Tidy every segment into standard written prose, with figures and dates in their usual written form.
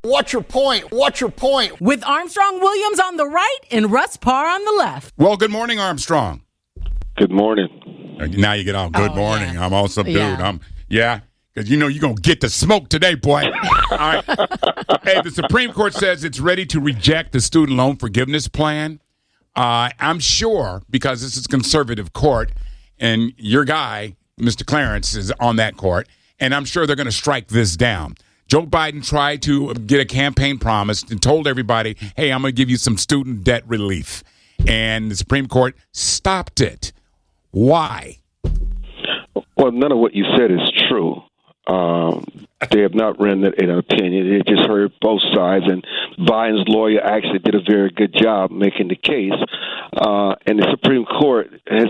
What's your point? What's your point? With Armstrong Williams on the right and Russ Parr on the left. Well, good morning, Armstrong. Good morning. Now you get on. Good morning. Yeah. I'm all subdued. Because you're going to get the smoke today, boy. All right. Hey, the Supreme Court says it's ready to reject the student loan forgiveness plan. I'm sure, because this is conservative court, and your guy, Mr. Clarence, is on that court, and I'm sure they're going to strike this down. Joe Biden tried to get a campaign promise and told everybody, hey, I'm going to give you some student debt relief. And the Supreme Court stopped it. Why? Well, none of what you said is true. They have not rendered an opinion. They just heard both sides, and Biden's lawyer actually did a very good job making the case. And the Supreme Court has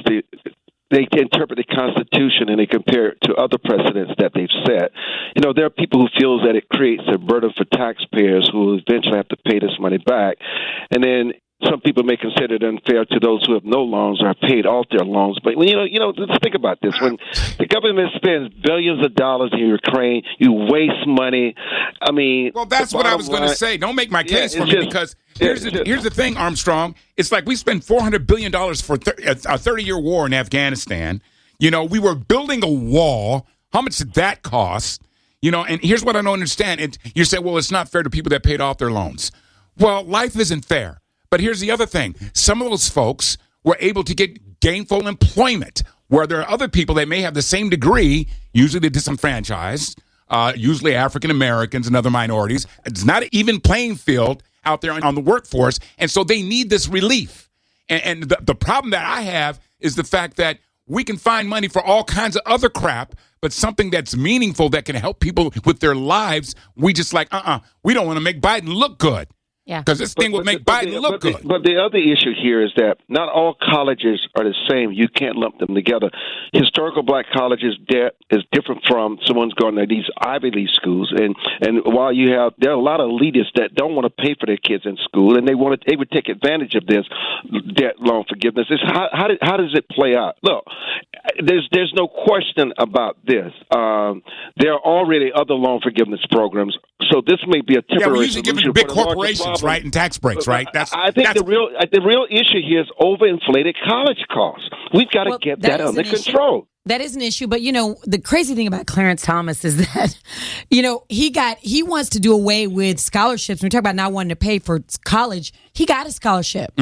they interpret the Constitution and they compare it to other precedents that they've set. You know, there are people who feel that it creates a burden for taxpayers who eventually have to pay this money back. And then some people may consider it unfair to those who have no loans or have paid off their loans. But when let's think about this. When the government spends billions of dollars in Ukraine, you waste money. I mean, well, that's what I was going to say. Don't make my case for me, because here's the thing, Armstrong. It's like we spent $400 billion for a 30-year war in Afghanistan. You know, we were building a wall. How much did that cost? You know, and here's what I don't understand. You say, well, it's not fair to people that paid off their loans. Well, life isn't fair. But here's the other thing. Some of those folks were able to get gainful employment, where there are other people that may have the same degree, usually the disenfranchised, usually African Americans and other minorities. It's not an even playing field out there on the workforce, and so they need this relief. And the problem that I have is the fact that we can find money for all kinds of other crap, but something that's meaningful that can help people with their lives, we just like, we don't want to make Biden look good. Yeah, because this thing would make Biden look good. But the other issue here is that not all colleges are the same. You can't lump them together. Historical black colleges debt is different from someone's going to these Ivy League schools. And while there are a lot of elitists that don't want to pay for their kids in school, and they would take advantage of this debt loan forgiveness. How does it play out? Look, there's no question about this. There are already other loan forgiveness programs, so this may be a temporary we usually give it to big corporations, right, and tax breaks, right? I think the real issue here is overinflated college costs. We've got to get that under control. That is an issue, but the crazy thing about Clarence Thomas is that he wants to do away with scholarships. When we talk about not wanting to pay for college, he got a scholarship,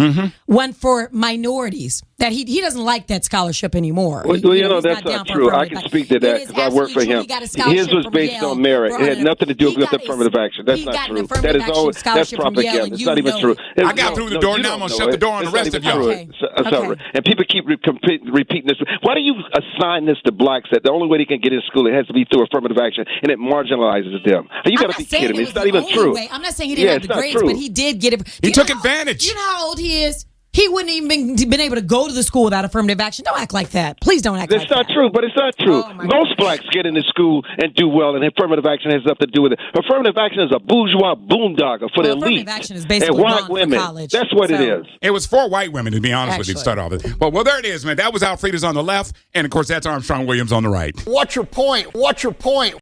one for minorities. That he doesn't like that scholarship anymore. Well, that's not true. I can speak to that because I work for him. His was based on merit. It had nothing to do with affirmative action. That's not true. That's propaganda. It's not even true. I got through the door. Now I'm going to shut the door on the rest of y'all. And people keep repeating this. Why do you assign this to blacks that the only way they can get in school, it has to be through affirmative action, and it marginalizes them? You got to be kidding me. It's not even true. I'm not saying he didn't have the grades, but he did get it. He took advantage. You know how old he is? He wouldn't even been able to go to the school without affirmative action. Don't act like that. Please don't act like that. That's not true, but it's not true. Most blacks get into school and do well, and affirmative action has nothing to do with it. Affirmative action is a bourgeois boondoggle for the elite. Affirmative action is basically and white women. College. That's what it is. It was for white women, to be honest with you, to start off with. Well, there it is, man. That was Alfreda's on the left, and, of course, that's Armstrong Williams on the right. What's your point? What's your point?